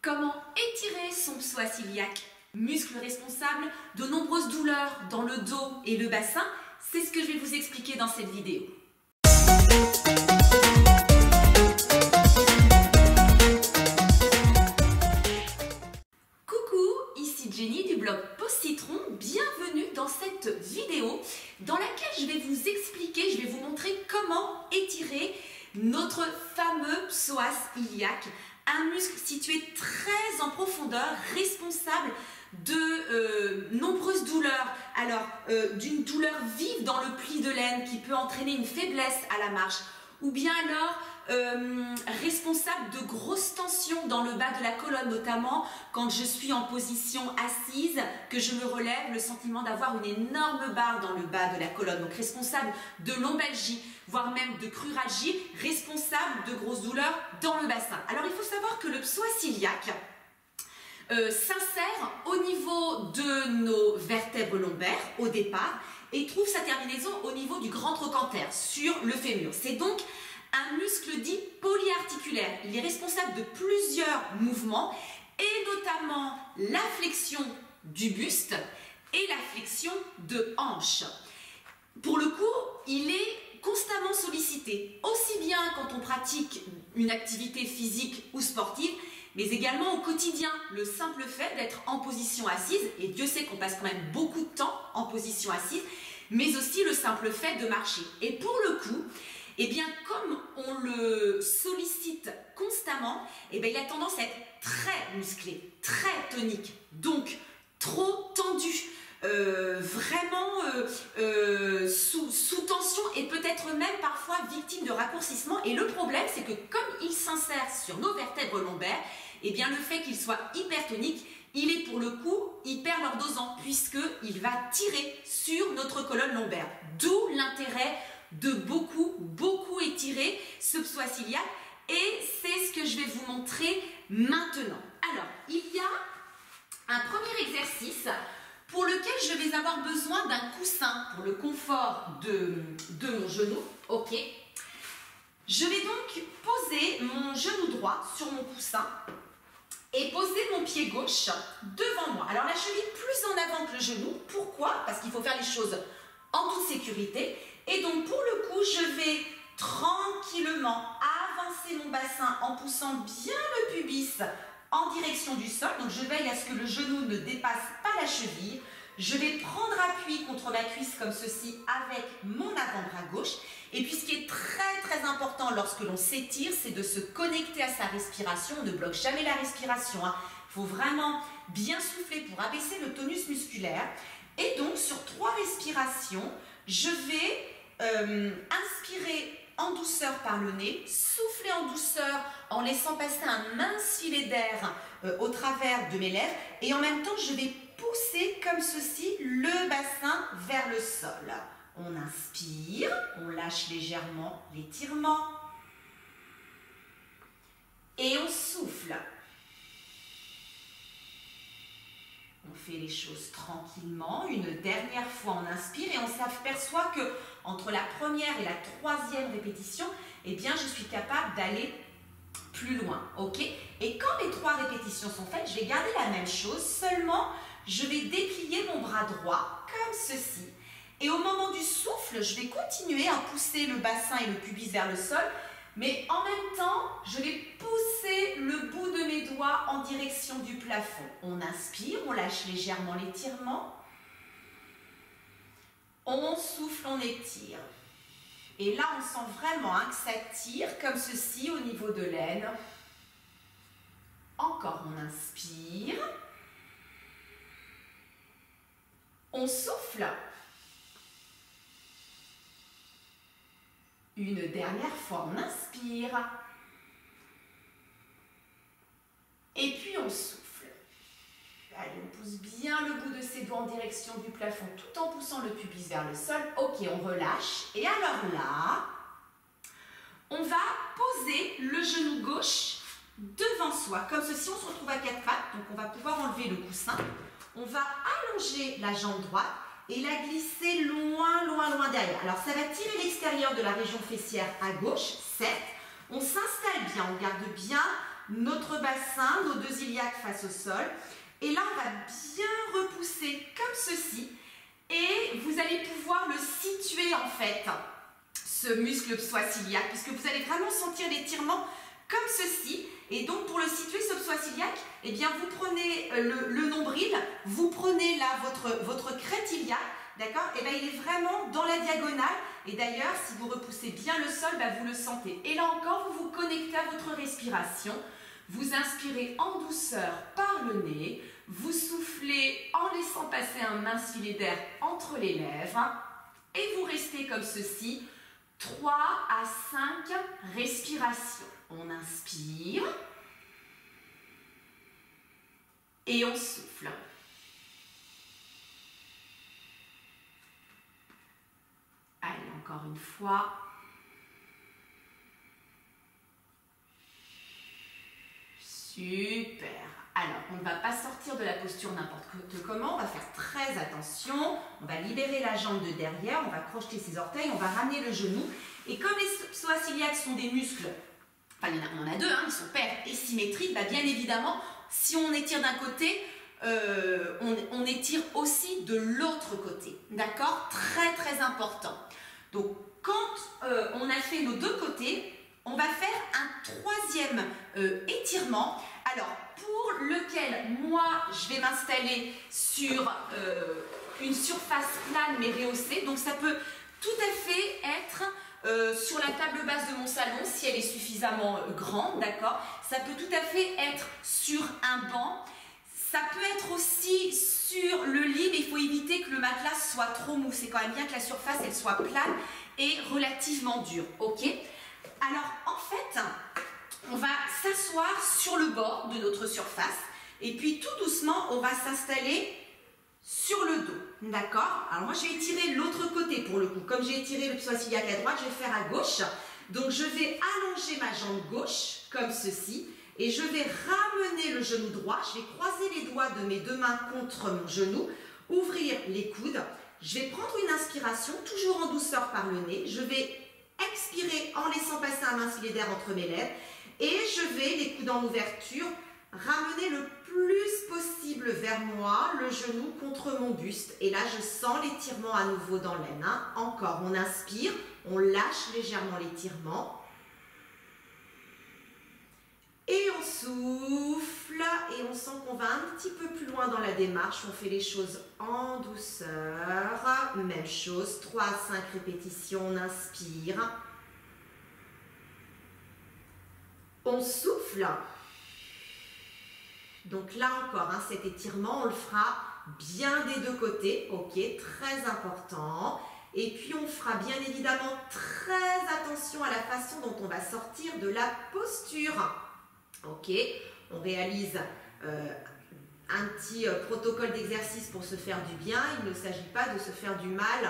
Comment étirer son psoas iliaque? Muscle responsable de nombreuses douleurs dans le dos et le bassin, c'est ce que je vais vous expliquer dans cette vidéo. Coucou, ici Jenny du blog Post-Citron, bienvenue dans cette vidéo dans laquelle je vais vous expliquer, je vais vous montrer comment étirer notre fameux psoas iliaque, un muscle situé très en profondeur, responsable de nombreuses douleurs. Alors, d'une douleur vive dans le pli de l'aine qui peut entraîner une faiblesse à la marche, ou bien alors responsable de grosses tensions dans le bas de la colonne, notamment quand je suis en position assise, que je me relève, le sentiment d'avoir une énorme barre dans le bas de la colonne, donc responsable de lombalgie, voire même de cruralgie, responsable de grosses douleurs dans le bassin. Alors il faut savoir que le psoas iliaque s'insère au niveau de nos vertèbres lombaires au départ et trouve sa terminaison au niveau du grand trochanter sur le fémur. C'est donc un muscle dit polyarticulaire. Il est responsable de plusieurs mouvements et notamment la flexion du buste et la flexion de hanche. Pour le coup, il est constamment sollicité, aussi bien quand on pratique une activité physique ou sportive, mais également au quotidien. Le simple fait d'être en position assise, et Dieu sait qu'on passe quand même beaucoup de temps en position assise, mais aussi le simple fait de marcher. Et pour le coup, eh bien, comme on le sollicite constamment, eh bien, il a tendance à être très musclé, très tonique, donc trop tendu, vraiment sous tension et peut-être même parfois victime de raccourcissement. Et le problème, c'est que comme il s'insère sur nos vertèbres lombaires, eh bien, le fait qu'il soit hypertonique, il est pour le coup hyper lordosant puisqu'il va tirer sur notre colonne lombaire. D'où l'intérêt de beaucoup étirer ce psoas iliaque, et c'est ce que je vais vous montrer maintenant. Alors, il y a un premier exercice pour lequel je vais avoir besoin d'un coussin pour le confort de mon genou. Ok. Je vais donc poser mon genou droit sur mon coussin et poser mon pied gauche devant moi. Alors la cheville plus en avant que le genou. Pourquoi? Parce qu'il faut faire les choses en toute sécurité. Et donc pour le coup, je vais tranquillement avancer mon bassin en poussant bien le pubis en direction du sol. Donc je veille à ce que le genou ne dépasse pas la cheville. Je vais prendre appui contre ma cuisse comme ceci avec mon avant-bras gauche. Et puis ce qui est très important lorsque l'on s'étire, c'est de se connecter à sa respiration. On ne bloque jamais la respiration. Il faut vraiment bien souffler pour abaisser le tonus musculaire. Et donc sur 3 respirations, je vais inspirer en douceur par le nez, souffler en douceur en laissant passer un mince filet d'air au travers de mes lèvres, et en même temps je vais pousser comme ceci le bassin vers le sol. On inspire, on lâche légèrement l'étirement et on souffle. On fait les choses tranquillement. Une dernière fois, on inspire et on s'aperçoit que entre la première et la 3e répétition, eh bien, je suis capable d'aller plus loin. Ok? Et quand les 3 répétitions sont faites, je vais garder la même chose, seulement je vais déplier mon bras droit comme ceci. Et au moment du souffle, je vais continuer à pousser le bassin et le pubis vers le sol, mais en même temps, je vais pousser le bout de mes doigts en direction du plafond. On inspire, on lâche légèrement l'étirement. On souffle, on étire. Et là, on sent vraiment que ça tire comme ceci au niveau de l'aine. Encore, on inspire. On souffle. Une dernière fois, on inspire. Et puis on souffle. Allez, on pousse bien le bout de ses doigts en direction du plafond tout en poussant le pubis vers le sol. Ok, on relâche. Et alors là, on va poser le genou gauche devant soi, comme ceci. On se retrouve à 4 pattes, donc on va pouvoir enlever le coussin. On va allonger la jambe droite et la glisser loin derrière. Alors ça va tirer l'extérieur de la région fessière à gauche, certes. On s'installe bien, on garde bien notre bassin, nos 2 iliaques face au sol. Et là, on va bien repousser comme ceci. Et vous allez pouvoir le situer en fait, ce muscle psoas-iliaque, puisque vous allez vraiment sentir l'étirement comme ceci. Et donc pour le situer, ce psoas-iliaque, eh bien vous prenez le nombril, vous prenez là votre crête iliaque, d'accord? Et bien il est vraiment dans la diagonale. Et d'ailleurs, si vous repoussez bien le sol, ben, vous le sentez. Et là encore, vous vous connectez à votre respiration. Vous inspirez en douceur par le nez. Vous soufflez en laissant passer un mince filet d'air entre les lèvres. Et vous restez comme ceci, 3 à 5 respirations. On inspire. Et on souffle. Allez, encore une fois. Super. Alors, on ne va pas sortir de la posture n'importe comment. On va faire très attention. On va libérer la jambe de derrière. On va crocheter ses orteils. On va ramener le genou. Et comme les psoas iliaques sont des muscles, enfin, on en a 2, hein, ils sont paires et symétriques, bah, bien évidemment, si on étire d'un côté, on étire aussi de l'autre côté. D'accord? Très, très important. Donc, quand on a fait nos 2 côtés, on va faire un 3e étirement. Alors, pour lequel, moi, je vais m'installer sur une surface plane mais rehaussée. Donc, ça peut tout à fait être sur la table basse de mon salon, si elle est suffisamment grande, d'accord? Ça peut tout à fait être sur un banc. Ça peut être aussi sur le lit, mais il faut éviter que le matelas soit trop mou. C'est quand même bien que la surface, elle soit plane et relativement dure, ok? Alors, en fait, on va s'asseoir sur le bord de notre surface et puis tout doucement, on va s'installer sur le dos, d'accord? Alors moi, je vais étirer l'autre côté pour le coup. Comme j'ai étiré le psoas iliaque à droite, je vais faire à gauche. Donc, je vais allonger ma jambe gauche comme ceci et je vais ramener le genou droit. Je vais croiser les doigts de mes 2 mains contre mon genou, ouvrir les coudes. Je vais prendre une inspiration, toujours en douceur par le nez. Je vais expirer en laissant passer un mince filet d'air entre mes lèvres. Et je vais, les coudes en ouverture, ramener le plus possible vers moi, le genou contre mon buste. Et là, je sens l'étirement à nouveau dans l'aine. Hein. Encore, on inspire, on lâche légèrement l'étirement. Et on souffle et on sent qu'on va un petit peu plus loin dans la démarche. On fait les choses en douceur. Même chose, 3 à 5 répétitions, on inspire. On souffle. Donc là encore, hein, cet étirement, on le fera bien des 2 côtés. Ok, très important. Et puis on fera bien évidemment très attention à la façon dont on va sortir de la posture. Ok, on réalise un petit protocole d'exercice pour se faire du bien. Il ne s'agit pas de se faire du mal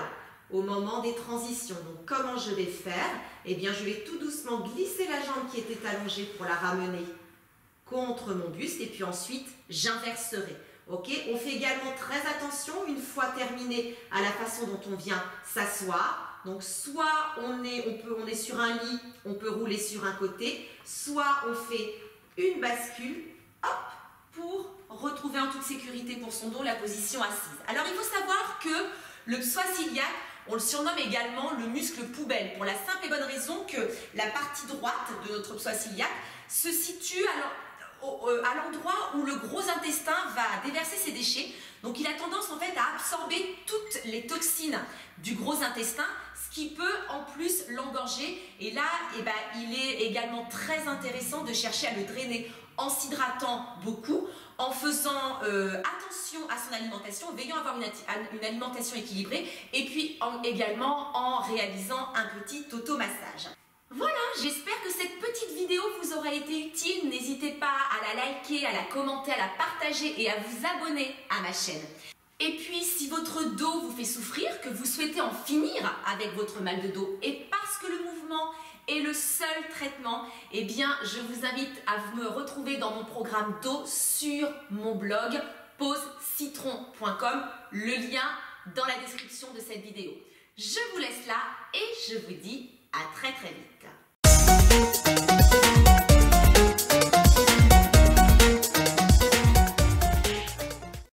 au moment des transitions. Donc comment je vais faire? Eh bien je vais tout doucement glisser la jambe qui était allongée pour la ramener contre mon buste et puis ensuite j'inverserai. Ok, on fait également très attention une fois terminé à la façon dont on vient s'asseoir. Donc soit on est sur un lit, on peut rouler sur un côté, soit on fait une bascule, hop, pour retrouver en toute sécurité pour son dos la position assise. Alors il faut savoir que le psoas iliaque, on le surnomme également le muscle poubelle pour la simple et bonne raison que la partie droite de notre psoas iliaque se situe à l'endroit où le gros intestin va déverser ses déchets. Donc il a tendance en fait à absorber toutes les toxines du gros intestin, ce qui peut en plus l'engorger. Et là, il est également très intéressant de chercher à le drainer en s'hydratant beaucoup, en faisant attention à son alimentation, en veillant à avoir une alimentation équilibrée et puis également en réalisant un petit automassage. Voilà, j'espère que cette petite vidéo vous aura été utile. N'hésitez pas à la liker, à la commenter, à la partager et à vous abonner à ma chaîne. Et puis, si votre dos vous fait souffrir, que vous souhaitez en finir avec votre mal de dos, et parce que le mouvement est le seul traitement, eh bien, je vous invite à me retrouver dans mon programme dos sur mon blog posecitron.com, le lien dans la description de cette vidéo. Je vous laisse là et je vous dis à très très vite.